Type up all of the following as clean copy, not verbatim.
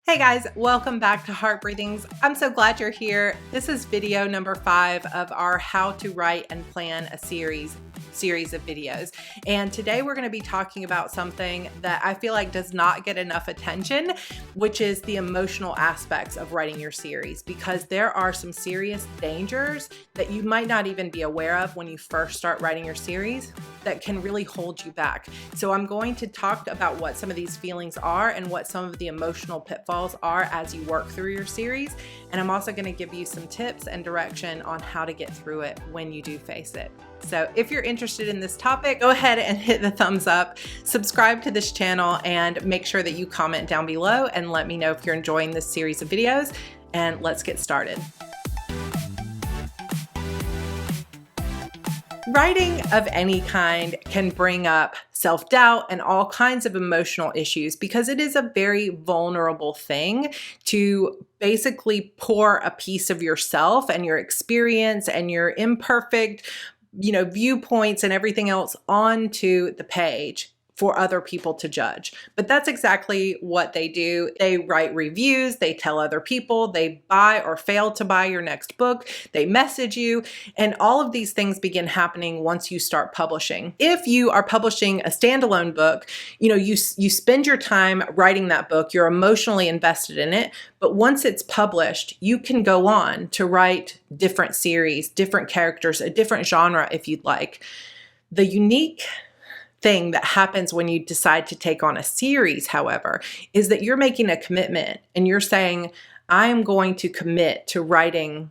Hey guys, welcome back to Heart Breathings. I'm so glad you're here. This is video number 5 of our How to Write and Plan a series of videos. And today we're going to be talking about something that I feel like does not get enough attention, which is the emotional aspects of writing your series, because there are some serious dangers that you might not even be aware of when you first start writing your series that can really hold you back. So I'm going to talk about what some of these feelings are and what some of the emotional pitfalls are as you work through your series. And I'm also going to give you some tips and direction on how to get through it when you do face it. So if you're interested in this topic, go ahead and hit the thumbs up, subscribe to this channel, and make sure that you comment down below and let me know if you're enjoying this series of videos. And let's get started. Writing of any kind can bring up self-doubt and all kinds of emotional issues because it is a very vulnerable thing to basically pour a piece of yourself and your experience and your imperfect, viewpoints and everything else onto the page for other people to judge. But that's exactly what they do. They write reviews, they tell other people, they buy or fail to buy your next book, they message you, and all of these things begin happening once you start publishing. If you are publishing a standalone book, you spend your time writing that book, you're emotionally invested in it, but once it's published, you can go on to write different series, different characters, a different genre if you'd like. The unique thing that happens when you decide to take on a series, however, is that you're making a commitment and you're saying, I am going to commit to writing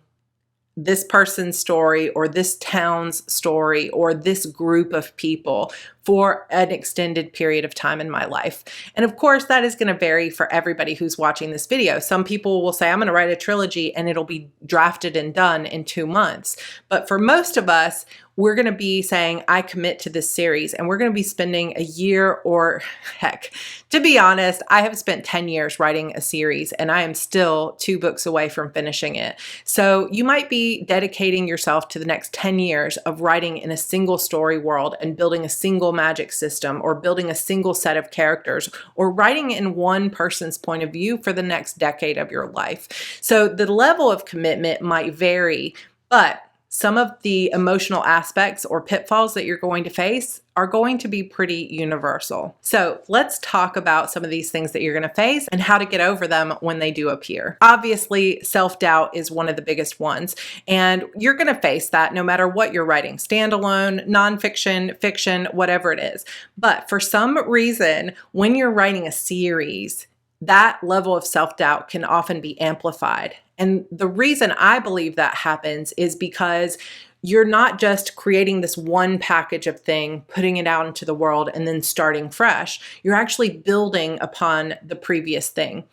this person's story or this town's story or this group of people for an extended period of time in my life. And of course, that is going to vary for everybody who's watching this video. Some people will say, I'm going to write a trilogy and it'll be drafted and done in 2 months. But for most of us, we're going to be saying, I commit to this series, and we're going to be spending a year, or heck, to be honest, I have spent 10 years writing a series and I am still 2 books away from finishing it. So you might be dedicating yourself to the next 10 years of writing in a single story world and building a single magic system or building a single set of characters or writing in one person's point of view for the next decade of your life. So the level of commitment might vary, but some of the emotional aspects or pitfalls that you're going to face are going to be pretty universal. So let's talk about some of these things that you're going to face and how to get over them when they do appear. Obviously, self-doubt is one of the biggest ones, and you're going to face that no matter what you're writing, standalone, nonfiction, fiction, whatever it is. But for some reason, when you're writing a series, that level of self-doubt can often be amplified. And the reason I believe that happens is because you're not just creating this one package of thing, putting it out into the world, and then starting fresh. You're actually building upon the previous thing.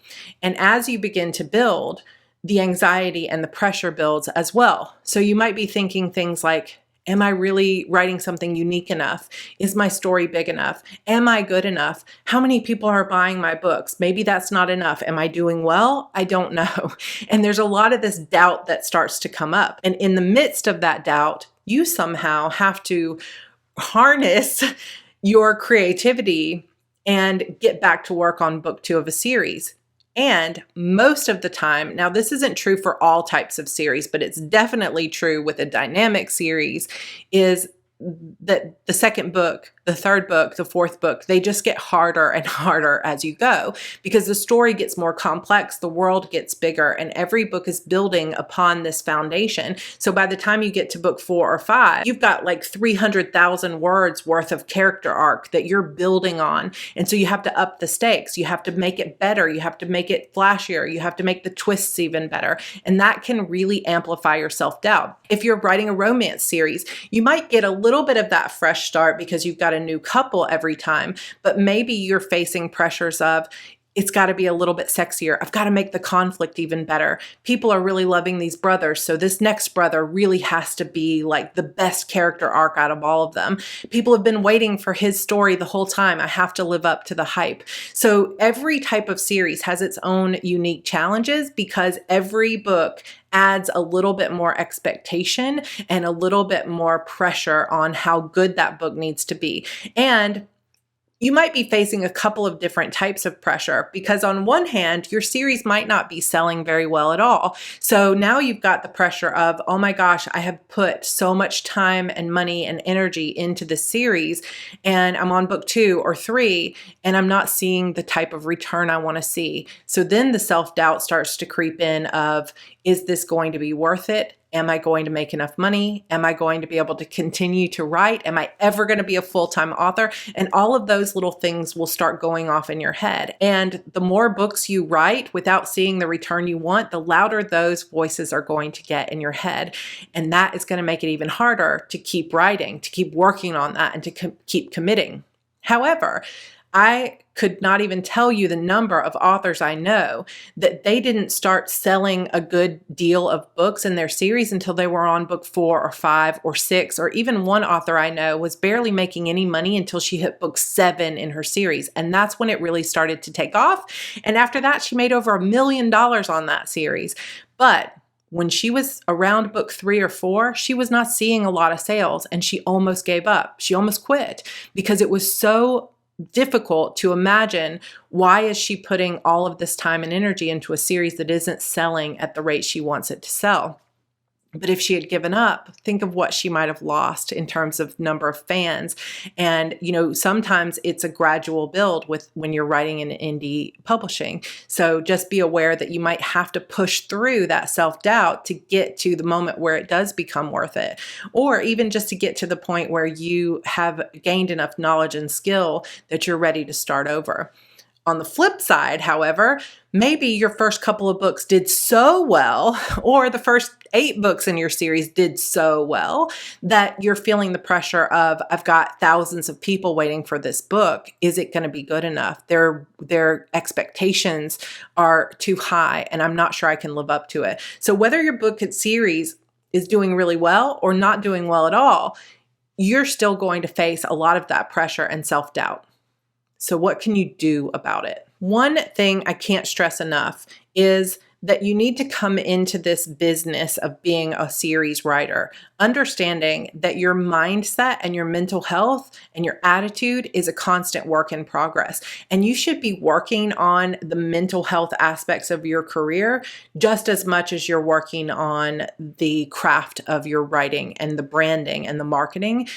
And as you begin to build, the anxiety and the pressure builds as well. So you might be thinking things like, am I really writing something unique enough? Is my story big enough? Am I good enough? How many people are buying my books? Maybe that's not enough. Am I doing well? I don't know. And there's a lot of this doubt that starts to come up. And in the midst of that doubt, you somehow have to harness your creativity and get back to work on book 2 of a series. And most of the time, now this isn't true for all types of series, but it's definitely true with a dynamic series, is that the second book, the third book, the fourth book, they just get harder and harder as you go because the story gets more complex, the world gets bigger, and every book is building upon this foundation. So by the time you get to book 4 or 5, you've got like 300,000 words worth of character arc that you're building on. And so you have to up the stakes. You have to make it better. You have to make it flashier. You have to make the twists even better. And that can really amplify your self-doubt. If you're writing a romance series, you might get a little bit of that fresh start because you've got a new couple every time, but maybe you're facing pressures of, it's got to be a little bit sexier. I've got to make the conflict even better. People are really loving these brothers, so this next brother really has to be like the best character arc out of all of them. People have been waiting for his story the whole time. I have to live up to the hype. So every type of series has its own unique challenges because every book adds a little bit more expectation and a little bit more pressure on how good that book needs to be. And you might be facing a couple of different types of pressure, because on one hand, your series might not be selling very well at all. So now you've got the pressure of, oh my gosh, I have put so much time and money and energy into this series, and I'm on book 2 or 3, and I'm not seeing the type of return I want to see. So then the self-doubt starts to creep in of, is this going to be worth it? Am I going to make enough money? Am I going to be able to continue to write? Am I ever going to be a full-time author? And all of those little things will start going off in your head. And the more books you write without seeing the return you want, the louder those voices are going to get in your head. And that is going to make it even harder to keep writing, to keep working on that, and to keep committing. However, I could not even tell you the number of authors I know that they didn't start selling a good deal of books in their series until they were on book 4 or 5 or 6, or even one author I know was barely making any money until she hit book 7 in her series. And that's when it really started to take off. And after that, she made over $1 million on that series. But when she was around book 3 or 4, she was not seeing a lot of sales, and she almost gave up. She almost quit because it was so difficult to imagine, why is she putting all of this time and energy into a series that isn't selling at the rate she wants it to sell? But if she had given up, think of what she might have lost in terms of number of fans. And, sometimes it's a gradual build when you're writing in indie publishing. So just be aware that you might have to push through that self-doubt to get to the moment where it does become worth it. Or even just to get to the point where you have gained enough knowledge and skill that you're ready to start over. On the flip side, however, maybe your first couple of books did so well, or the first 8 books in your series did so well, that you're feeling the pressure of, I've got thousands of people waiting for this book. Is it going to be good enough? Their expectations are too high, and I'm not sure I can live up to it. So whether your book and series is doing really well or not doing well at all, you're still going to face a lot of that pressure and self-doubt. So what can you do about it? One thing I can't stress enough is that you need to come into this business of being a series writer, understanding that your mindset and your mental health and your attitude is a constant work in progress. And you should be working on the mental health aspects of your career just as much as you're working on the craft of your writing and the branding and the marketing,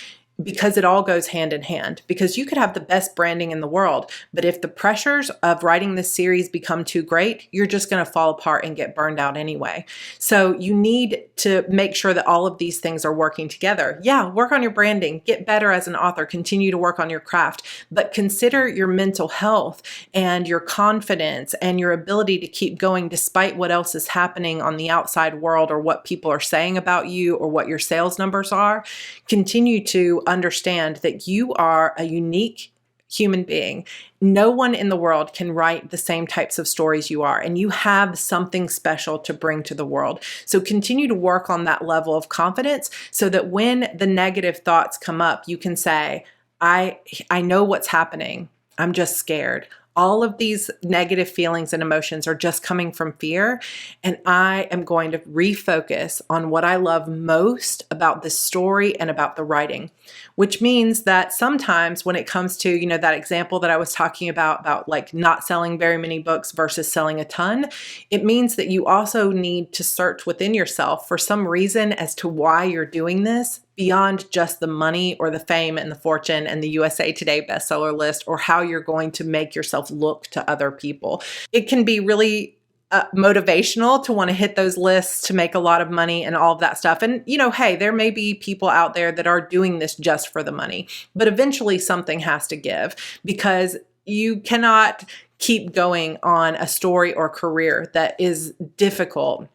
because it all goes hand in hand. Because you could have the best branding in the world, but if the pressures of writing this series become too great, you're just going to fall apart and get burned out anyway. So you need to make sure that all of these things are working together. Yeah, work on your branding, get better as an author, continue to work on your craft, but consider your mental health and your confidence and your ability to keep going despite what else is happening on the outside world, or what people are saying about you, or what your sales numbers are. Continue to understand that you are a unique human being. No one in the world can write the same types of stories you are, and you have something special to bring to the world. So continue to work on that level of confidence so that when the negative thoughts come up, you can say, I know what's happening. I'm just scared. All of these negative feelings and emotions are just coming from fear, and I am going to refocus on what I love most about this story and about the writing, which means that sometimes when it comes to, that example that I was talking about like not selling very many books versus selling a ton, it means that you also need to search within yourself for some reason as to why you're doing this, beyond just the money or the fame and the fortune and the USA Today bestseller list, or how you're going to make yourself look to other people. It can be really motivational to want to hit those lists to make a lot of money and all of that stuff. And, hey, there may be people out there that are doing this just for the money, but eventually something has to give, because you cannot keep going on a story or career that is difficult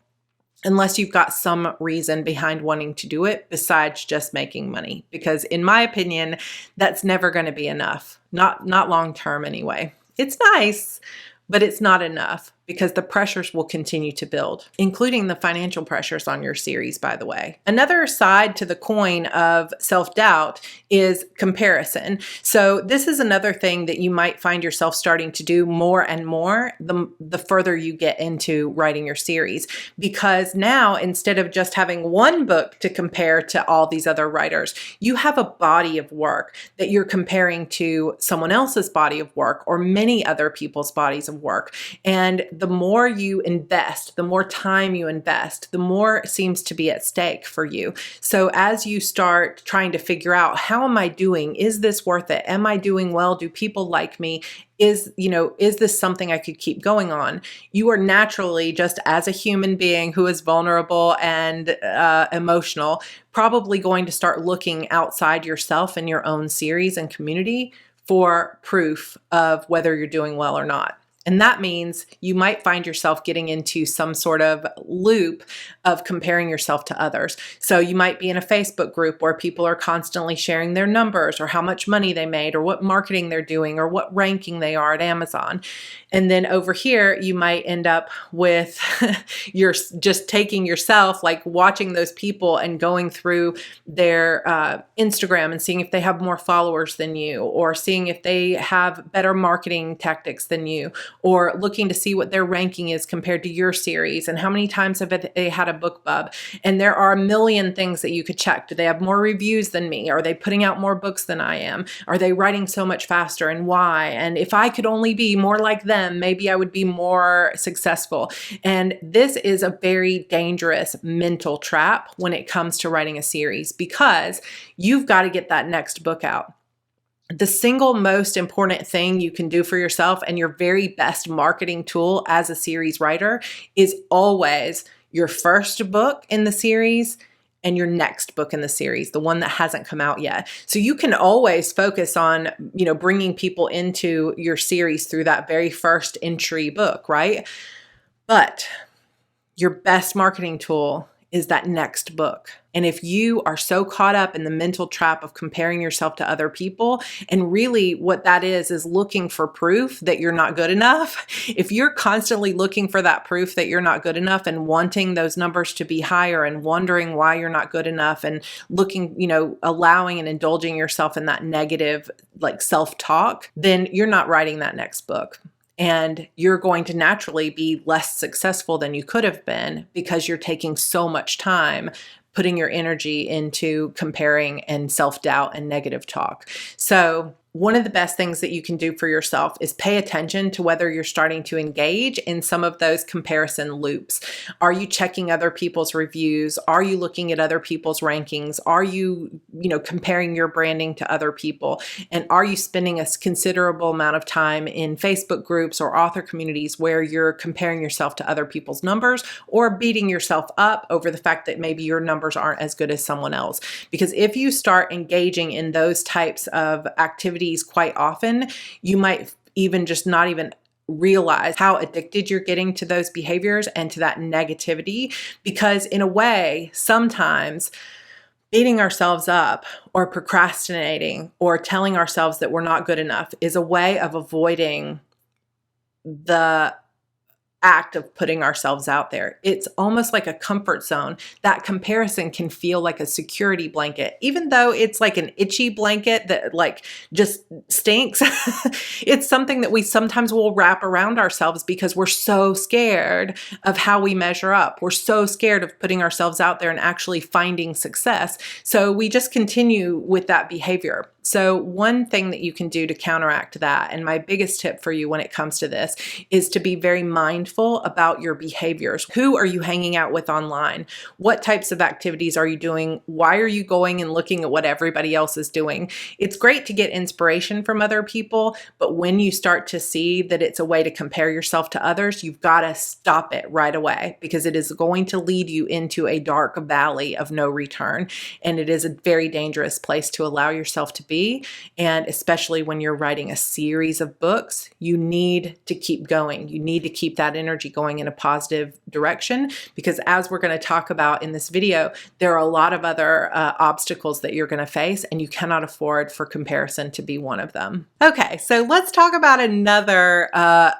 unless you've got some reason behind wanting to do it besides just making money. Because in my opinion, that's never going to be enough. Not long term anyway. It's nice, but it's not enough, because the pressures will continue to build, including the financial pressures on your series, by the way. Another side to the coin of self-doubt is comparison. So this is another thing that you might find yourself starting to do more and more the further you get into writing your series, because now instead of just having one book to compare to all these other writers, you have a body of work that you're comparing to someone else's body of work or many other people's bodies of work. And the more you invest, the more time you invest, the more seems to be at stake for you. So as you start trying to figure out, how am I doing? Is this worth it? Am I doing well? Do people like me? Is this something I could keep going on? You are naturally, just as a human being who is vulnerable and emotional, probably going to start looking outside yourself and your own series and community for proof of whether you're doing well or not. And that means you might find yourself getting into some sort of loop of comparing yourself to others. So you might be in a Facebook group where people are constantly sharing their numbers or how much money they made or what marketing they're doing or what ranking they are at Amazon. And then over here, you might end up with you're just taking yourself, like watching those people and going through their Instagram and seeing if they have more followers than you, or seeing if they have better marketing tactics than you, or looking to see what their ranking is compared to your series and how many times have they had a book bub. And there are a million things that you could check. Do they have more reviews than me? Are they putting out more books than I am? Are they writing so much faster, and why? And if I could only be more like them, maybe I would be more successful. And this is a very dangerous mental trap when it comes to writing a series, because you've got to get that next book out. The single most important thing you can do for yourself and your very best marketing tool as a series writer is always your first book in the series and your next book in the series, the one that hasn't come out yet. So you can always focus on, bringing people into your series through that very first entry book, right? But your best marketing tool is that next book. And if you are so caught up in the mental trap of comparing yourself to other people, and really what that is looking for proof that you're not good enough, if you're constantly looking for that proof that you're not good enough and wanting those numbers to be higher and wondering why you're not good enough and looking, allowing and indulging yourself in that negative, like self-talk, then you're not writing that next book. And you're going to naturally be less successful than you could have been because you're taking so much time putting your energy into comparing and self-doubt and negative talk. So one of the best things that you can do for yourself is pay attention to whether you're starting to engage in some of those comparison loops. Are you checking other people's reviews? Are you looking at other people's rankings? Are you, comparing your branding to other people? And are you spending a considerable amount of time in Facebook groups or author communities where you're comparing yourself to other people's numbers, or beating yourself up over the fact that maybe your numbers aren't as good as someone else? Because if you start engaging in those types of activities quite often, you might even just not even realize how addicted you're getting to those behaviors and to that negativity. Because in a way, sometimes beating ourselves up or procrastinating or telling ourselves that we're not good enough is a way of avoiding the act of putting ourselves out there. It's almost like a comfort zone. That comparison can feel like a security blanket, even though it's like an itchy blanket that like just stinks. It's something that we sometimes will wrap around ourselves because we're so scared of how we measure up. We're so scared of putting ourselves out there and actually finding success. So we just continue with that behavior. So one thing that you can do to counteract that, and my biggest tip for you when it comes to this, is to be very mindful about your behaviors. Who are you hanging out with online? What types of activities are you doing? Why are you going and looking at what everybody else is doing? It's great to get inspiration from other people, but when you start to see that it's a way to compare yourself to others, you've got to stop it right away, because it is going to lead you into a dark valley of no return. And it is a very dangerous place to allow yourself to be. be. And especially when you're writing a series of books, you need to keep going. You need to keep that energy going in a positive direction, because as we're going to talk about in this video, there are a lot of other obstacles that you're going to face, and you cannot afford for comparison to be one of them. Okay, so let's talk about another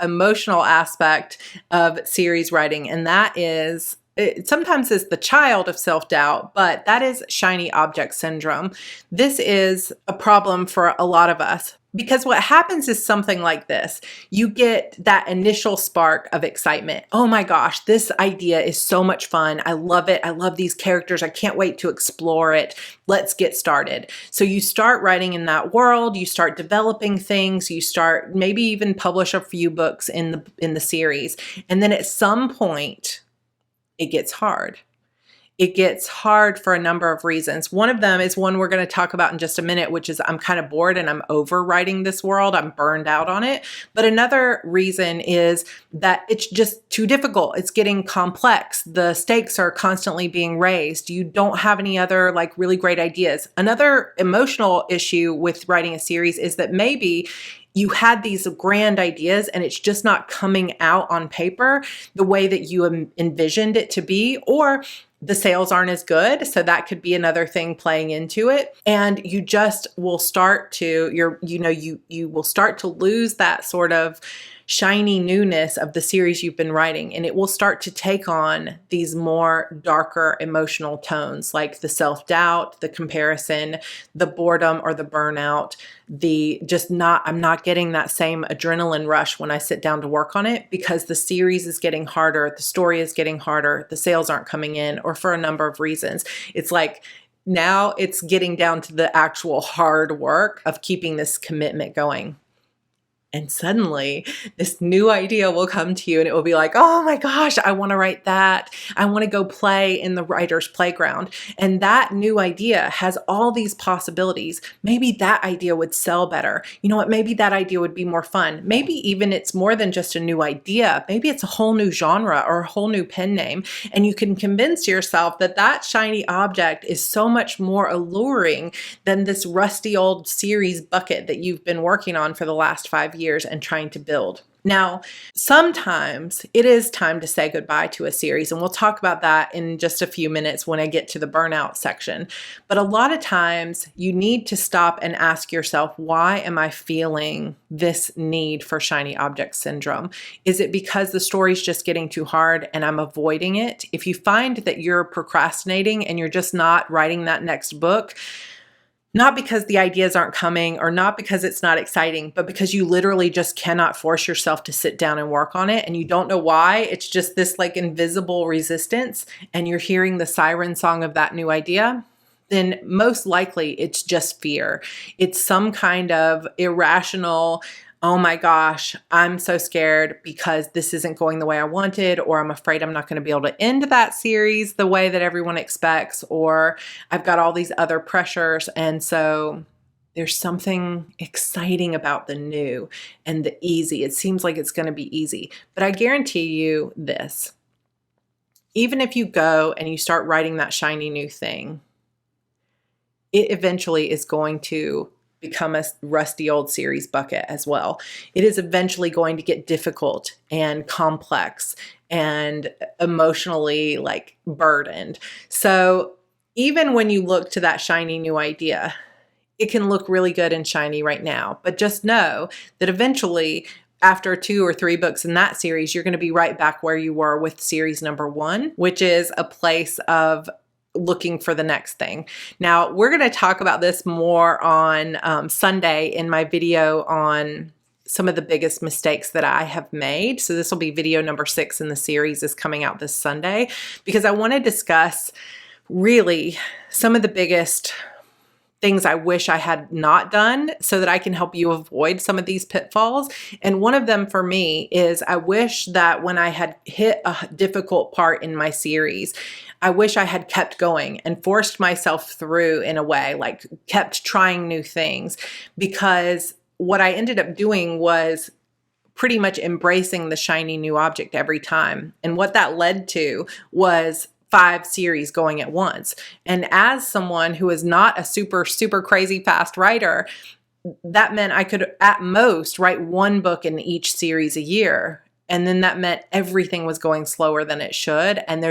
emotional aspect of series writing, and that is, it sometimes is the child of self-doubt, but that is shiny object syndrome. This is a problem for a lot of us, because what happens is something like this. You get that initial spark of excitement. Oh my gosh, this idea is so much fun. I love it. I love these characters. I can't wait to explore it. Let's get started. So you start writing in that world, you start developing things, you start maybe even publish a few books in the series. And then at some point, it gets hard. It gets hard for a number of reasons. One of them is one we're going to talk about in just a minute, which is I'm kind of bored and I'm over writing this world. I'm burned out on it. But another reason is that it's just too difficult. It's getting complex. The stakes are constantly being raised. You don't have any other like really great ideas. Another emotional issue with writing a series is that maybe you had these grand ideas and it's just not coming out on paper the way that you envisioned it to be, or the sales aren't as good. So that could be another thing playing into it. And you just will start to, you will start to lose that sort of shiny newness of the series you've been writing. And it will start to take on these more darker emotional tones, like the self-doubt, the comparison, the boredom or the burnout, I'm not getting that same adrenaline rush when I sit down to work on it, because the series is getting harder, the story is getting harder, the sales aren't coming in, or for a number of reasons. It's like, now it's getting down to the actual hard work of keeping this commitment going. And suddenly this new idea will come to you and it will be like, oh my gosh, I want to write that. I want to go play in the writer's playground. And that new idea has all these possibilities. Maybe that idea would sell better. You know what? Maybe that idea would be more fun. Maybe even it's more than just a new idea. Maybe it's a whole new genre or a whole new pen name. And you can convince yourself that that shiny object is so much more alluring than this rusty old series bucket that you've been working on for the last 5 years and trying to build. Now, sometimes it is time to say goodbye to a series, and we'll talk about that in just a few minutes when I get to the burnout section. But a lot of times you need to stop and ask yourself, why am I feeling this need for shiny object syndrome? Is it because the story's just getting too hard and I'm avoiding it? If you find that you're procrastinating and you're just not writing that next book, not because the ideas aren't coming or not because it's not exciting, but because you literally just cannot force yourself to sit down and work on it, and you don't know why, it's just this like invisible resistance, and you're hearing the siren song of that new idea, then most likely it's just fear. It's some kind of irrational, oh my gosh, I'm so scared because this isn't going the way I wanted, or I'm afraid I'm not going to be able to end that series the way that everyone expects, or I've got all these other pressures. And so there's something exciting about the new and the easy. It seems like it's going to be easy, but I guarantee you this, even if you go and you start writing that shiny new thing, it eventually is going to become a rusty old series bucket as well. It is eventually going to get difficult and complex and emotionally like burdened. So even when you look to that shiny new idea, it can look really good and shiny right now, but just know that eventually after 2 or 3 books in that series, you're going to be right back where you were with series number 1, which is a place of looking for the next thing. Now, we're going to talk about this more on Sunday in my video on some of the biggest mistakes that I have made. So this will be video number 6 in the series, is coming out this Sunday, because I want to discuss really some of the biggest things I wish I had not done so that I can help you avoid some of these pitfalls. And one of them for me is I wish that when I had hit a difficult part in my series, I wish I had kept going and forced myself through in a way, like kept trying new things, because what I ended up doing was pretty much embracing the shiny new object every time. And what that led to was 5 series going at once. And as someone who is not a super, super crazy fast writer, that meant I could at most write 1 book in each series a year. And then that meant everything was going slower than it should. And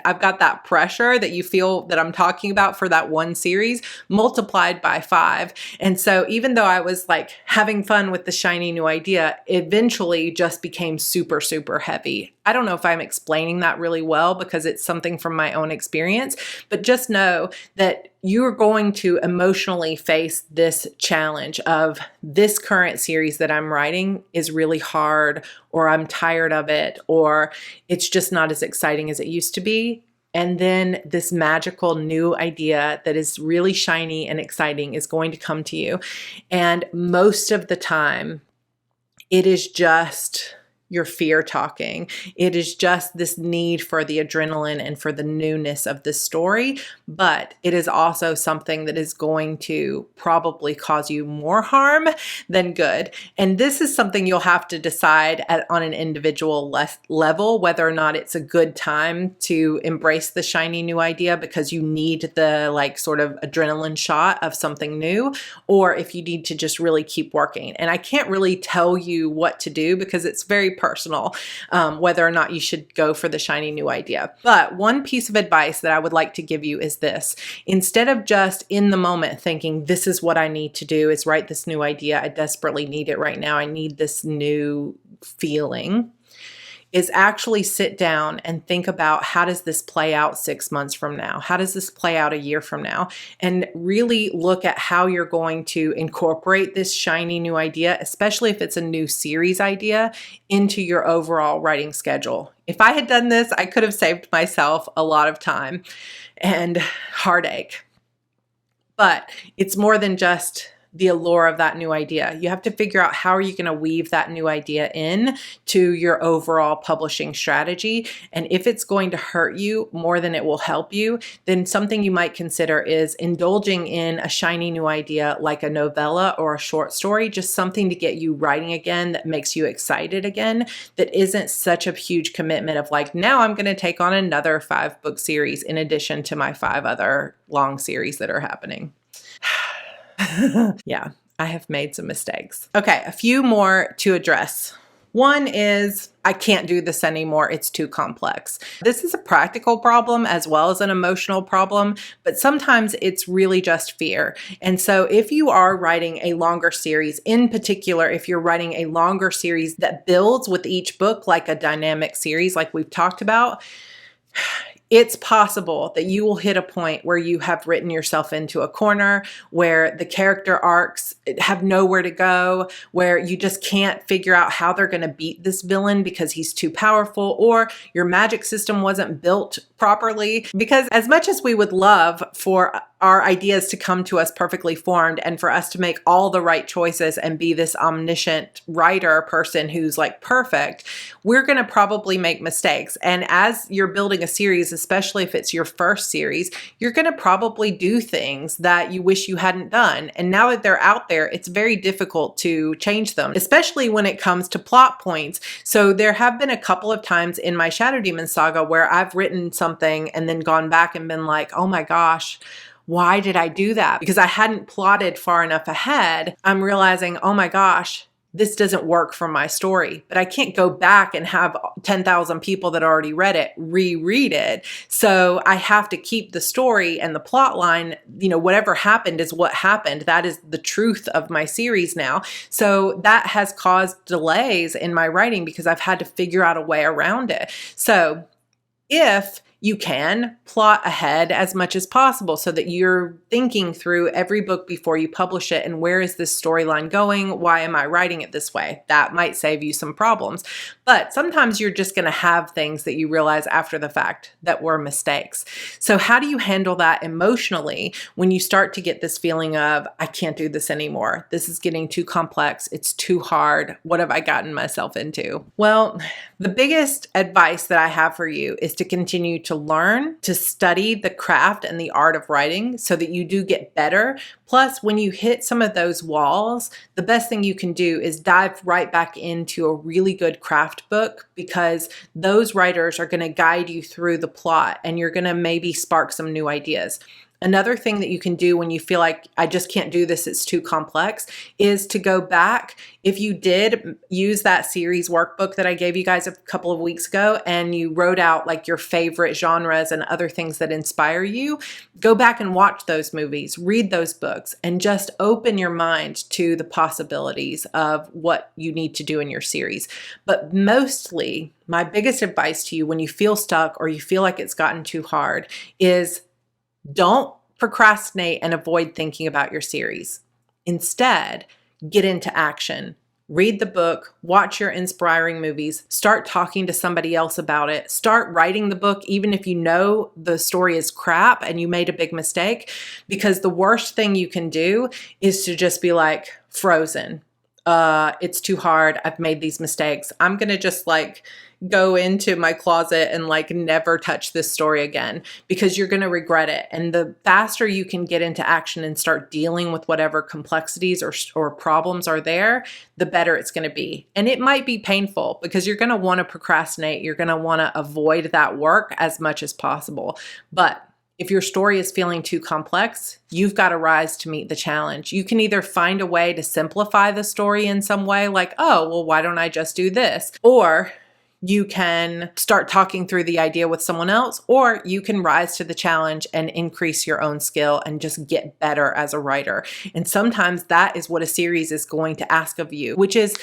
I've got that pressure that you feel that I'm talking about for that 1 series multiplied by 5. And so even though I was like having fun with the shiny new idea, eventually just became super, super heavy. I don't know if I'm explaining that really well because it's something from my own experience, but just know that you're going to emotionally face this challenge of this current series that I'm writing is really hard, or I'm tired of it, or it's just not as exciting as it used to be. And then this magical new idea that is really shiny and exciting is going to come to you. And most of the time, it is just your fear talking. It is just this need for the adrenaline and for the newness of the story, but it is also something that is going to probably cause you more harm than good. And this is something you'll have to decide on an individual level, whether or not it's a good time to embrace the shiny new idea because you need the like sort of adrenaline shot of something new, or if you need to just really keep working. And I can't really tell you what to do because it's very personal, whether or not you should go for the shiny new idea. But one piece of advice that I would like to give you is this: instead of just in the moment thinking, this is what I need to do is write this new idea, I desperately need it right now, I need this new feeling, is actually sit down and think about, how does this play out 6 months from now? How does this play out a year from now? And really look at how you're going to incorporate this shiny new idea, especially if it's a new series idea, into your overall writing schedule. If I had done this, I could have saved myself a lot of time and heartache. But it's more than just the allure of that new idea. You have to figure out, how are you going to weave that new idea in to your overall publishing strategy? And if it's going to hurt you more than it will help you, then something you might consider is indulging in a shiny new idea like a novella or a short story, just something to get you writing again, that makes you excited again, that isn't such a huge commitment of like, now I'm going to take on another 5-book series in addition to my 5 other long series that are happening. Yeah, I have made some mistakes. Okay, a few more to address. One is, I can't do this anymore, it's too complex. This is a practical problem as well as an emotional problem, but sometimes it's really just fear. And so if you are writing a longer series, in particular, if you're writing a longer series that builds with each book like a dynamic series like we've talked about, it's possible that you will hit a point where you have written yourself into a corner, where the character arcs have nowhere to go, where you just can't figure out how they're going to beat this villain because he's too powerful, or your magic system wasn't built properly. Because as much as we would love for our ideas to come to us perfectly formed and for us to make all the right choices and be this omniscient writer person who's like perfect, we're going to probably make mistakes. And as you're building a series, especially if it's your first series, you're going to probably do things that you wish you hadn't done. And now that they're out there, it's very difficult to change them, especially when it comes to plot points. So there have been a couple of times in my Shadow Demon saga where I've written something and then gone back and been like, oh my gosh, why did I do that? Because I hadn't plotted far enough ahead. I'm realizing, oh my gosh, this doesn't work for my story, but I can't go back and have 10,000 people that already read it reread it. So I have to keep the story and the plot line, whatever happened is what happened. That is the truth of my series now. So that has caused delays in my writing because I've had to figure out a way around it. So if you can plot ahead as much as possible so that you're thinking through every book before you publish it, and where is this storyline going? Why am I writing it this way? That might save you some problems. But sometimes you're just going to have things that you realize after the fact that were mistakes. So how do you handle that emotionally when you start to get this feeling of, I can't do this anymore. This is getting too complex. It's too hard. What have I gotten myself into? Well, the biggest advice that I have for you is to continue to to learn, to study the craft and the art of writing so that you do get better. Plus, when you hit some of those walls, the best thing you can do is dive right back into a really good craft book, because those writers are going to guide you through the plot and you're going to maybe spark some new ideas. Another thing that you can do when you feel like I just can't do this, it's too complex, is to go back. If you did use that series workbook that I gave you guys a couple of weeks ago and you wrote out like your favorite genres and other things that inspire you, go back and watch those movies, read those books, and just open your mind to the possibilities of what you need to do in your series. But mostly, my biggest advice to you when you feel stuck or you feel like it's gotten too hard is don't procrastinate and avoid thinking about your series. Instead, get into action. Read the book, watch your inspiring movies, start talking to somebody else about it, start writing the book even if you know the story is crap and you made a big mistake, because the worst thing you can do is to just be like frozen. It's too hard. I've made these mistakes. I'm going to just like go into my closet and like never touch this story again, because you're going to regret it. And the faster you can get into action and start dealing with whatever complexities or problems are there, the better it's going to be. And it might be painful because you're going to want to procrastinate. You're going to want to avoid that work as much as possible. But if your story is feeling too complex, you've got to rise to meet the challenge. You can either find a way to simplify the story in some way, like, oh, well, why don't I just do this? Or you can start talking through the idea with someone else, or you can rise to the challenge and increase your own skill and just get better as a writer. And sometimes that is what a series is going to ask of you, which is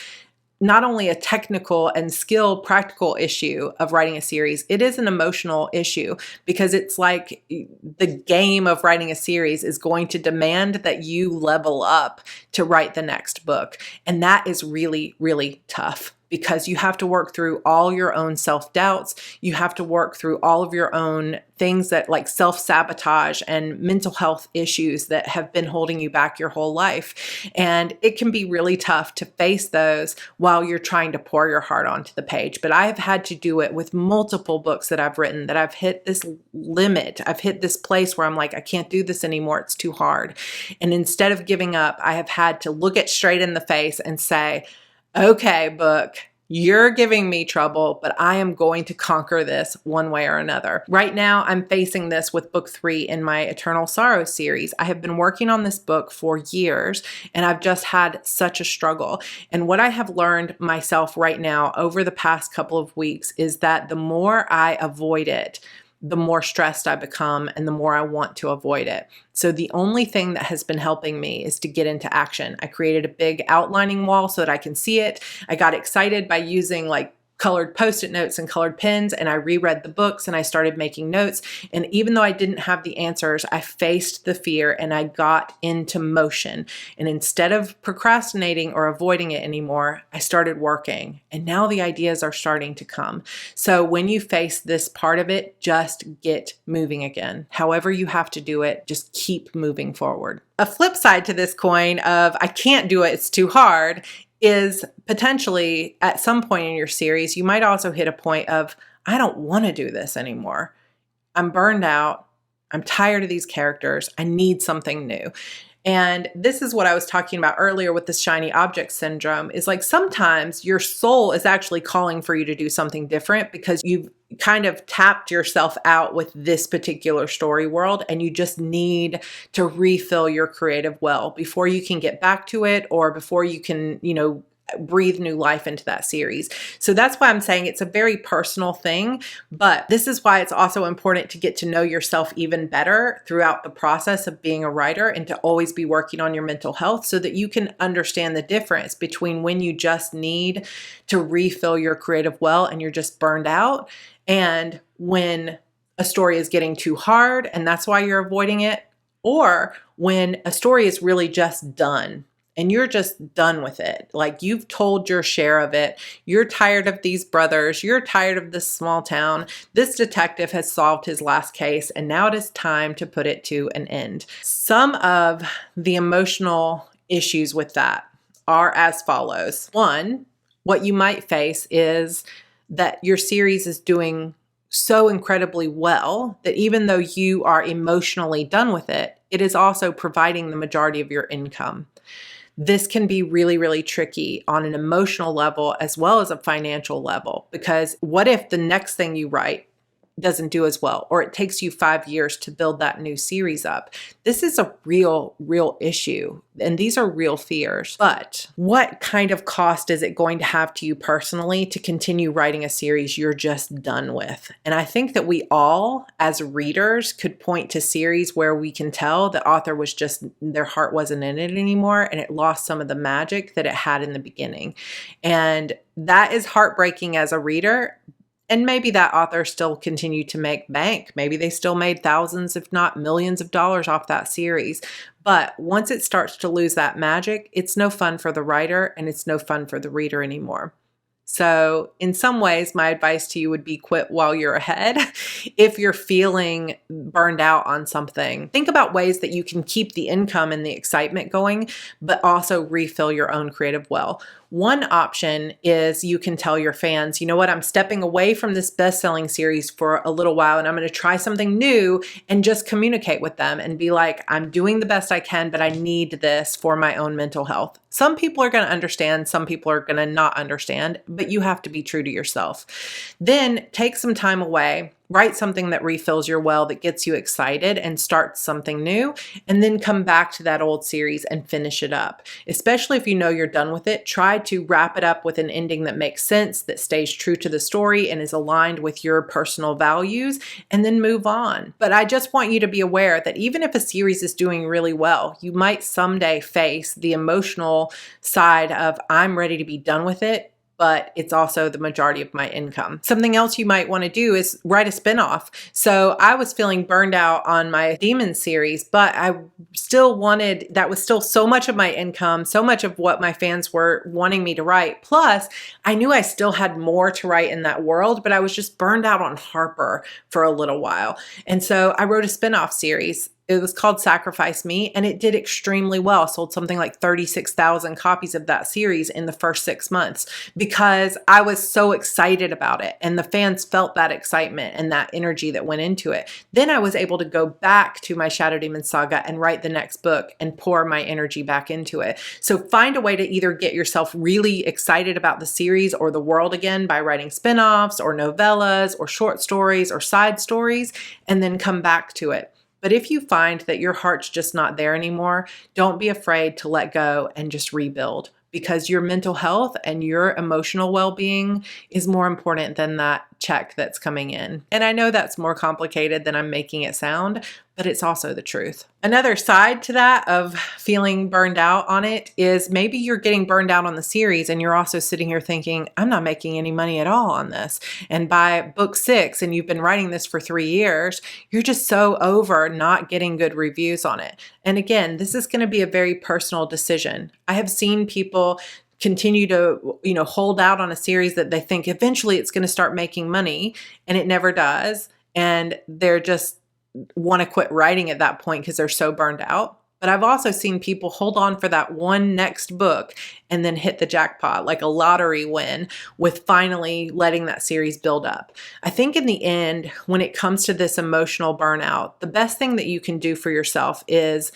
not only a technical and skill practical issue of writing a series, it is an emotional issue, because it's like the game of writing a series is going to demand that you level up to write the next book. And that is really, really tough, because you have to work through all your own self-doubts. You have to work through all of your own things that like self-sabotage and mental health issues that have been holding you back your whole life. And it can be really tough to face those while you're trying to pour your heart onto the page. But I have had to do it with multiple books that I've written, that I've hit this limit. I've hit this place where I'm like, I can't do this anymore. It's too hard. And instead of giving up, I have had to look it straight in the face and say, okay, book, you're giving me trouble, but I am going to conquer this one way or another. Right now, I'm facing this with book 3 in my Eternal Sorrow series. I have been working on this book for years, and I've just had such a struggle. And what I have learned myself right now over the past couple of weeks is that the more I avoid it, the more stressed I become and the more I want to avoid it. So the only thing that has been helping me is to get into action. I created a big outlining wall so that I can see it. I got excited by using like colored Post-it notes and colored pens, and I reread the books and I started making notes. And even though I didn't have the answers, I faced the fear and I got into motion. And instead of procrastinating or avoiding it anymore, I started working. And now the ideas are starting to come. So when you face this part of it, just get moving again. However you have to do it, just keep moving forward. A flip side to this coin of I can't do it, it's too hard, is potentially at some point in your series, you might also hit a point of, I don't want to do this anymore. I'm burned out. I'm tired of these characters. I need something new. And this is what I was talking about earlier with the shiny object syndrome, is like sometimes your soul is actually calling for you to do something different because you've kind of tapped yourself out with this particular story world and you just need to refill your creative well before you can get back to it or before you can, breathe new life into that series. So that's why I'm saying it's a very personal thing, but this is why it's also important to get to know yourself even better throughout the process of being a writer and to always be working on your mental health so that you can understand the difference between when you just need to refill your creative well and you're just burned out, and when a story is getting too hard and that's why you're avoiding it, or when a story is really just done and you're just done with it. Like you've told your share of it. You're tired of these brothers. You're tired of this small town. This detective has solved his last case and now it is time to put it to an end. Some of the emotional issues with that are as follows. One, what you might face is that your series is doing so incredibly well that even though you are emotionally done with it, it is also providing the majority of your income. This can be really, really tricky on an emotional level as well as a financial level, because what if the next thing you write doesn't do as well, or it takes you 5 years to build that new series up? This is a real issue, and these are real fears. But what kind of cost is it going to have to you personally to continue writing a series you're just done with? And I think that we all, as readers, could point to series where we can tell the author was just, their heart wasn't in it anymore, and it lost some of the magic that it had in the beginning. And that is heartbreaking as a reader. And maybe that author still continued to make bank. Maybe they still made thousands, if not millions of dollars off that series. But once it starts to lose that magic, it's no fun for the writer and it's no fun for the reader anymore. So in some ways, my advice to you would be quit while you're ahead. If you're feeling burned out on something, think about ways that you can keep the income and the excitement going, but also refill your own creative well. One option is you can tell your fans, you know what, I'm stepping away from this best-selling series for a little while and I'm going to try something new, and just communicate with them and be like, I'm doing the best I can, but I need this for my own mental health. Some people are going to understand, some people are going to not understand, but you have to be true to yourself. Then take some time away, write something that refills your well, that gets you excited and starts something new, and then come back to that old series and finish it up. Especially if you know you're done with it, try to wrap it up with an ending that makes sense, that stays true to the story and is aligned with your personal values, and then move on. But I just want you to be aware that even if a series is doing really well, you might someday face the emotional side of, I'm ready to be done with it, but it's also the majority of my income. Something else you might want to do is write a spinoff. So I was feeling burned out on my Demon series, but I still wanted, that was still so much of my income, so much of what my fans were wanting me to write. Plus, I knew I still had more to write in that world, but I was just burned out on Harper for a little while. And so I wrote a spinoff series. It was called Sacrifice Me, and it did extremely well. Sold something like 36,000 copies of that series in the first 6 months because I was so excited about it, and the fans felt that excitement and that energy that went into it. Then I was able to go back to my Shadow Demon saga and write the next book and pour my energy back into it. So find a way to either get yourself really excited about the series or the world again by writing spinoffs or novellas or short stories or side stories, and then come back to it. But if you find that your heart's just not there anymore, don't be afraid to let go and just rebuild, because your mental health and your emotional well-being is more important than that check that's coming in. And I know that's more complicated than I'm making it sound, but it's also the truth. Another side to that of feeling burned out on it is maybe you're getting burned out on the series and you're also sitting here thinking, I'm not making any money at all on this. And by book 6, and you've been writing this for 3 years, you're just so over not getting good reviews on it. And again, this is going to be a very personal decision. I have seen people continue to, hold out on a series that they think eventually it's going to start making money, and it never does. And they're just want to quit writing at that point because they're so burned out. But I've also seen people hold on for that one next book and then hit the jackpot, like a lottery win, with finally letting that series build up. I think in the end, when it comes to this emotional burnout, the best thing that you can do for yourself is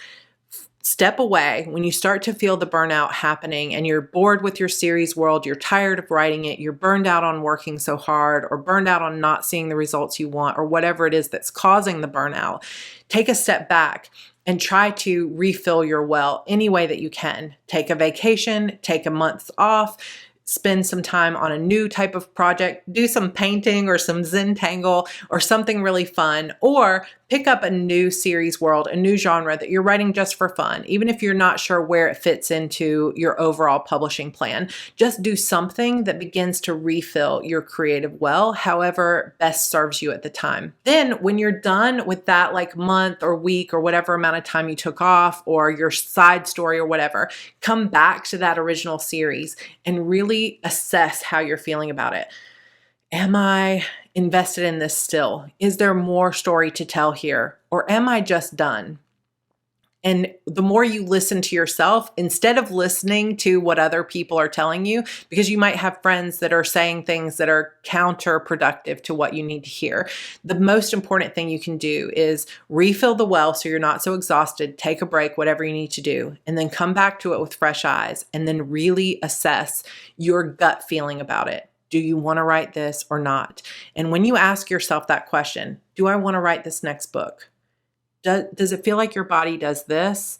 step away when you start to feel the burnout happening and you're bored with your series world, you're tired of writing it, you're burned out on working so hard, or burned out on not seeing the results you want, or whatever it is that's causing the burnout. Take a step back and try to refill your well any way that you can. Take a vacation, take a month off, spend some time on a new type of project, do some painting or some Zentangle or something really fun, or pick up a new series world, a new genre that you're writing just for fun. Even if you're not sure where it fits into your overall publishing plan, just do something that begins to refill your creative well, however best serves you at the time. Then when you're done with that month or week or whatever amount of time you took off, or your side story or whatever, come back to that original series and really assess how you're feeling about it. Am I invested in this still? Is there more story to tell here? Or am I just done? And the more you listen to yourself, instead of listening to what other people are telling you, because you might have friends that are saying things that are counterproductive to what you need to hear, the most important thing you can do is refill the well so you're not so exhausted, take a break, whatever you need to do, and then come back to it with fresh eyes and then really assess your gut feeling about it. Do you want to write this or not? And when you ask yourself that question, do I want to write this next book? Does it feel like your body does this?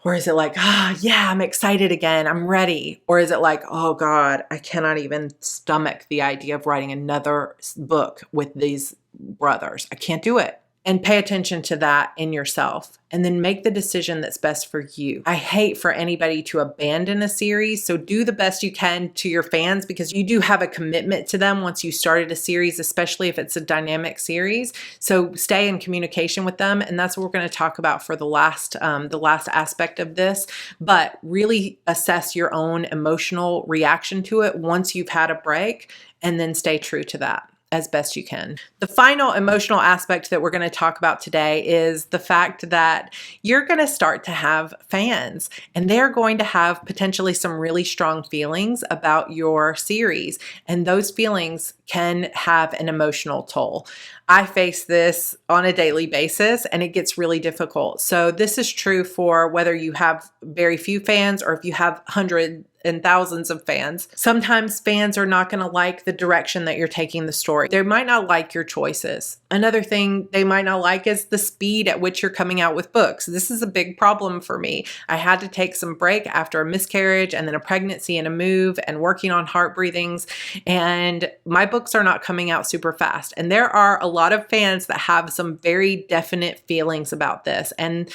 Or is it like, yeah, I'm excited again, I'm ready? Or is it like, oh God, I cannot even stomach the idea of writing another book with these brothers. I can't do it. And pay attention to that in yourself and then make the decision that's best for you. I hate for anybody to abandon a series, so do the best you can to your fans because you do have a commitment to them once you started a series, especially if it's a dynamic series. So stay in communication with them, and that's what we're going to talk about for the last aspect of this. But really assess your own emotional reaction to it once you've had a break, and then stay true to that as best you can. The final emotional aspect that we're going to talk about today is the fact that you're going to start to have fans, and they're going to have potentially some really strong feelings about your series, and those feelings can have an emotional toll. I face this on a daily basis, and it gets really difficult. So this is true for whether you have very few fans or if you have hundreds and thousands of fans. Sometimes fans are not going to like the direction that you're taking the story. They might not like your choices. Another thing they might not like is the speed at which you're coming out with books. This is a big problem for me. I had to take some break after a miscarriage and then a pregnancy and a move and working on heart breathings, and my books are not coming out super fast. And there are a lot of fans that have some very definite feelings about this. And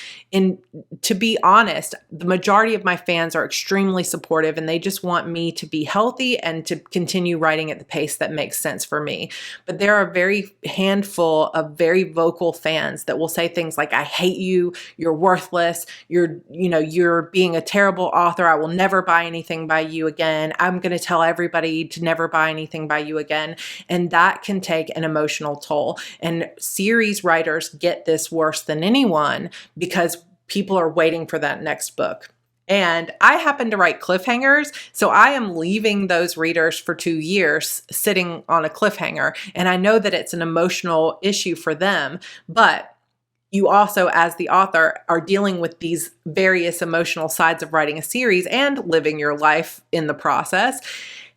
to be honest, the majority of my fans are extremely supportive, and they just want me to be healthy and to continue writing at the pace that makes sense for me. But there are a very handful of very vocal fans that will say things like, I hate you, you're worthless, you're being a terrible author, I will never buy anything by you again, I'm going to tell everybody to never buy anything by you again. And that can take an emotional toll. And series writers get this worse than anyone because people are waiting for that next book. And I happen to write cliffhangers, so I am leaving those readers for 2 years sitting on a cliffhanger. And I know that it's an emotional issue for them, but you also, as the author, are dealing with these various emotional sides of writing a series and living your life in the process.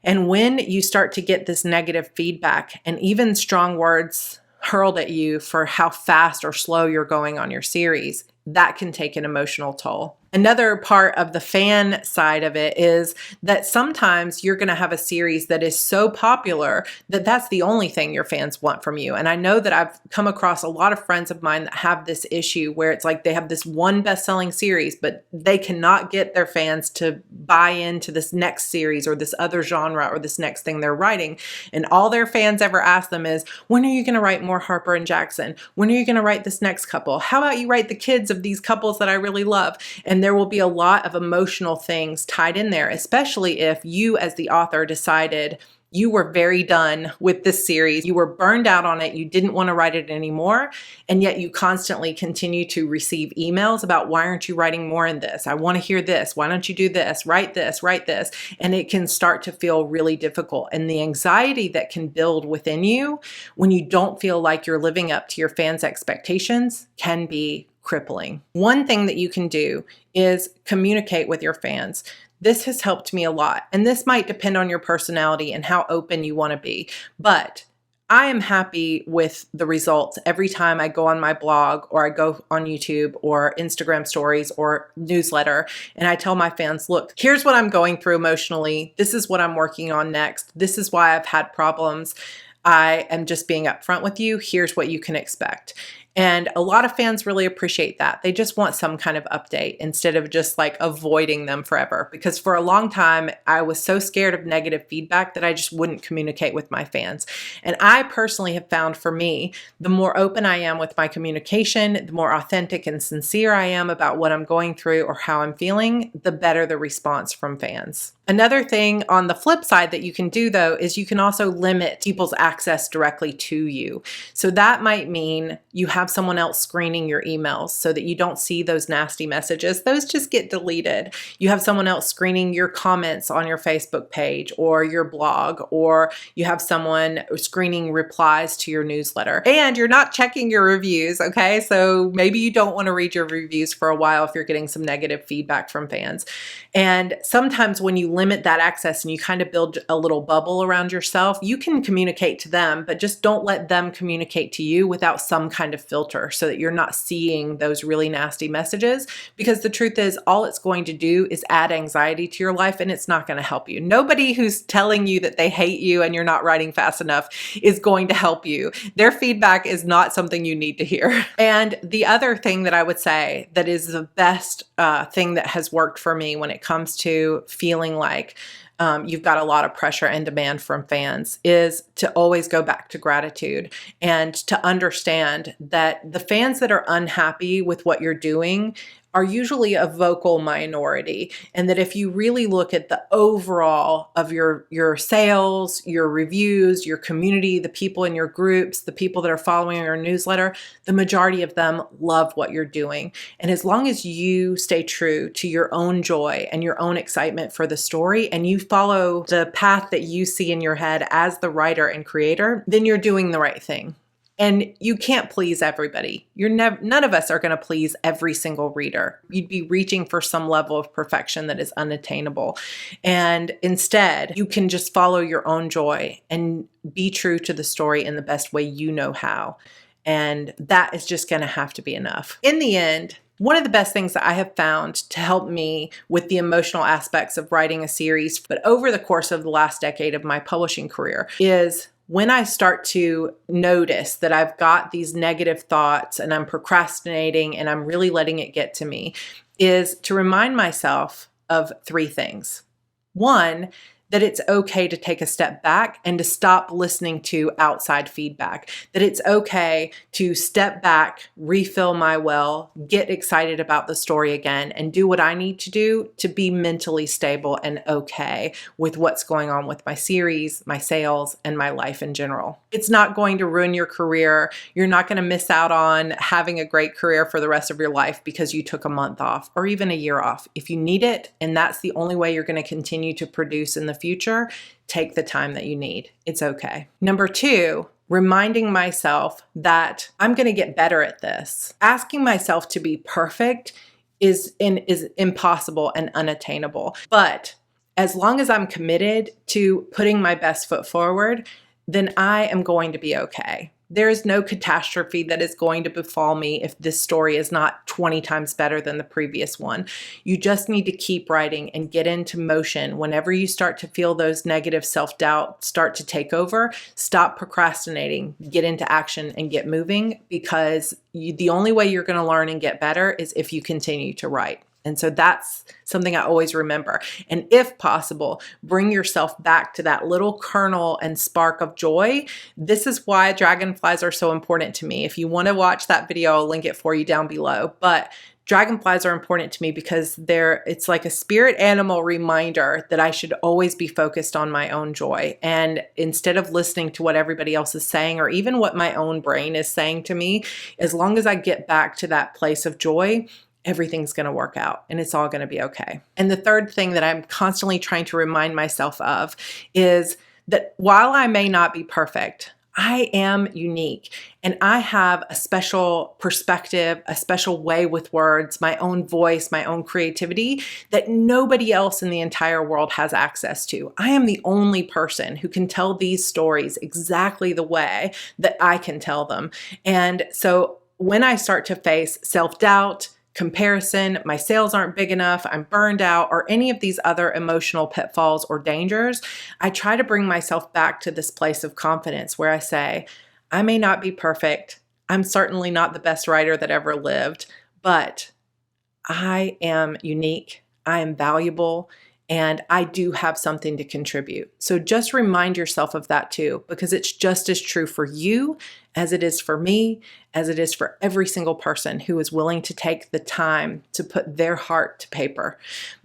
And when you start to get this negative feedback and even strong words hurled at you for how fast or slow you're going on your series, that can take an emotional toll. Another part of the fan side of it is that sometimes you're going to have a series that is so popular that that's the only thing your fans want from you. And I know that I've come across a lot of friends of mine that have this issue where it's like they have this one best-selling series, but they cannot get their fans to buy into this next series or this other genre or this next thing they're writing. And all their fans ever ask them is, when are you going to write more Harper and Jackson? When are you going to write this next couple? How about you write the kids of these couples that I really love? And there will be a lot of emotional things tied in there, especially if you as the author decided you were very done with this series, you were burned out on it, you didn't want to write it anymore, and yet you constantly continue to receive emails about, why aren't you writing more in this? I want to hear this. Why don't you do this? Write this, write this. And it can start to feel really difficult. And the anxiety that can build within you when you don't feel like you're living up to your fans' expectations can be crippling. One thing that you can do is communicate with your fans. This has helped me a lot, and this might depend on your personality and how open you want to be, but I am happy with the results every time I go on my blog or I go on YouTube or Instagram stories or newsletter, and I tell my fans, look, here's what I'm going through emotionally. This is what I'm working on next. This is why I've had problems. I am just being upfront with you. Here's what you can expect. And a lot of fans really appreciate that. They just want some kind of update instead of just like avoiding them forever. Because for a long time, I was so scared of negative feedback that I just wouldn't communicate with my fans. And I personally have found, for me, the more open I am with my communication, the more authentic and sincere I am about what I'm going through or how I'm feeling, the better the response from fans. Another thing on the flip side that you can do though is you can also limit people's access directly to you. So that might mean you have someone else screening your emails so that you don't see those nasty messages. Those just get deleted. You have someone else screening your comments on your Facebook page or your blog, or you have someone screening replies to your newsletter. And you're not checking your reviews, okay? So maybe you don't want to read your reviews for a while if you're getting some negative feedback from fans. And sometimes when you limit that access and you kind of build a little bubble around yourself, you can communicate to them, but just don't let them communicate to you without some kind of filter so that you're not seeing those really nasty messages. Because the truth is, all it's going to do is add anxiety to your life, and it's not going to help you. Nobody who's telling you that they hate you and you're not writing fast enough is going to help you. Their feedback is not something you need to hear. And the other thing that I would say that is the best thing that has worked for me when it comes to feeling like you've got a lot of pressure and demand from fans is to always go back to gratitude and to understand that the fans that are unhappy with what you're doing are usually a vocal minority. And that if you really look at the overall of your sales, your reviews, your community, the people in your groups, the people that are following your newsletter, the majority of them love what you're doing. And as long as you stay true to your own joy and your own excitement for the story, and you follow the path that you see in your head as the writer and creator, then you're doing the right thing. And you can't please everybody. None of us are going to please every single reader. You'd be reaching for some level of perfection that is unattainable. And instead, you can just follow your own joy and be true to the story in the best way you know how. And that is just going to have to be enough. In the end, one of the best things that I have found to help me with the emotional aspects of writing a series, but over the course of the last decade of my publishing career, is when I start to notice that I've got these negative thoughts and I'm procrastinating and I'm really letting it get to me, is to remind myself of three things. One, that it's okay to take a step back and to stop listening to outside feedback. That it's okay to step back, refill my well, get excited about the story again, and do what I need to do to be mentally stable and okay with what's going on with my series, my sales, and my life in general. It's not going to ruin your career. You're not going to miss out on having a great career for the rest of your life because you took a month off or even a year off. If you need it, and that's the only way you're going to continue to produce in the future, take the time that you need. It's okay. Number two, reminding myself that I'm going to get better at this. Asking myself to be perfect is impossible and unattainable. But as long as I'm committed to putting my best foot forward, then I am going to be okay. There is no catastrophe that is going to befall me if this story is not 20 times better than the previous one. You just need to keep writing and get into motion. Whenever you start to feel those negative self-doubt start to take over, stop procrastinating, get into action and get moving, because the only way you're going to learn and get better is if you continue to write. And so that's something I always remember. And if possible, bring yourself back to that little kernel and spark of joy. This is why dragonflies are so important to me. If you want to watch that video, I'll link it for you down below. But dragonflies are important to me because it's like a spirit animal reminder that I should always be focused on my own joy. And instead of listening to what everybody else is saying, or even what my own brain is saying to me, as long as I get back to that place of joy, everything's going to work out and it's all going to be okay. And the third thing that I'm constantly trying to remind myself of is that while I may not be perfect, I am unique and I have a special perspective, a special way with words, my own voice, my own creativity that nobody else in the entire world has access to. I am the only person who can tell these stories exactly the way that I can tell them. And so when I start to face self-doubt, comparison, my sales aren't big enough, I'm burned out, or any of these other emotional pitfalls or dangers, I try to bring myself back to this place of confidence where I say, I may not be perfect. I'm certainly not the best writer that ever lived, but I am unique. I am valuable. And I do have something to contribute. So just remind yourself of that too, because it's just as true for you as it is for me, as it is for every single person who is willing to take the time to put their heart to paper,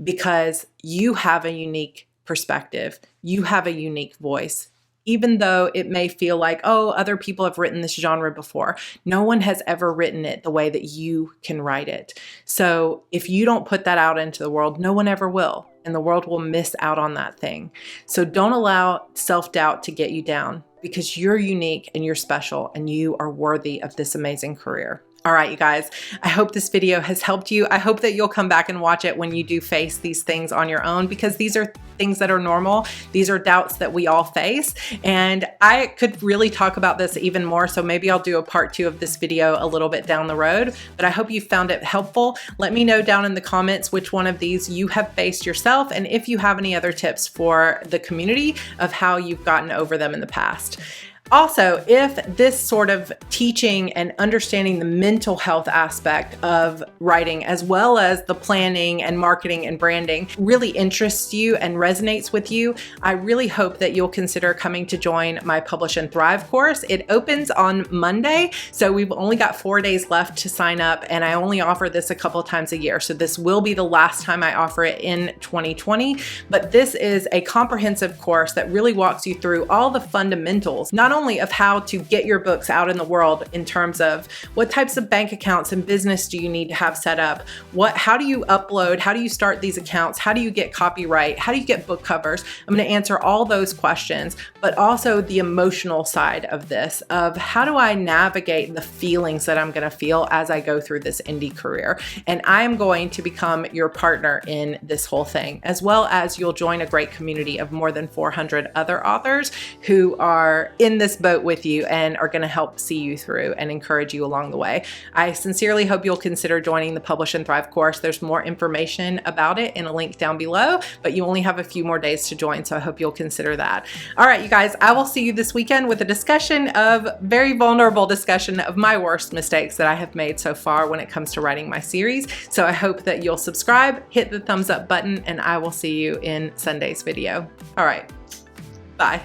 because you have a unique perspective. You have a unique voice. Even though it may feel like, oh, other people have written this genre before, no one has ever written it the way that you can write it. So if you don't put that out into the world, no one ever will, and the world will miss out on that thing. So don't allow self-doubt to get you down, because you're unique and you're special and you are worthy of this amazing career. All right, you guys, I hope this video has helped you. I hope that you'll come back and watch it when you do face these things on your own, because these are things that are normal. These are doubts that we all face. And I could really talk about this even more. So maybe I'll do a part 2 of this video a little bit down the road, but I hope you found it helpful. Let me know down in the comments which one of these you have faced yourself, and if you have any other tips for the community of how you've gotten over them in the past. Also, if this sort of teaching and understanding the mental health aspect of writing, as well as the planning and marketing and branding, really interests you and resonates with you, I really hope that you'll consider coming to join my Publish and Thrive course. It opens on Monday, so we've only got 4 days left to sign up, and I only offer this a couple of times a year. So this will be the last time I offer it in 2020, but this is a comprehensive course that really walks you through all the fundamentals, not only of how to get your books out in the world in terms of what types of bank accounts and business do you need to have set up, how do you upload, how do you start these accounts, how do you get copyright, how do you get book covers. I'm going to answer all those questions, but also the emotional side of this, of how do I navigate the feelings that I'm going to feel as I go through this indie career. And I'm going to become your partner in this whole thing, as well as you'll join a great community of more than 400 other authors who are in this boat with you and are going to help see you through and encourage you along the way. I sincerely hope you'll consider joining the Publish and Thrive course. There's more information about it in a link down below, but you only have a few more days to join, so I hope you'll consider that. All right, you guys, I will see you this weekend with a very vulnerable discussion of my worst mistakes that I have made so far when it comes to writing my series. So I hope that you'll subscribe, hit the thumbs up button, and I will see you in Sunday's video. All right, bye.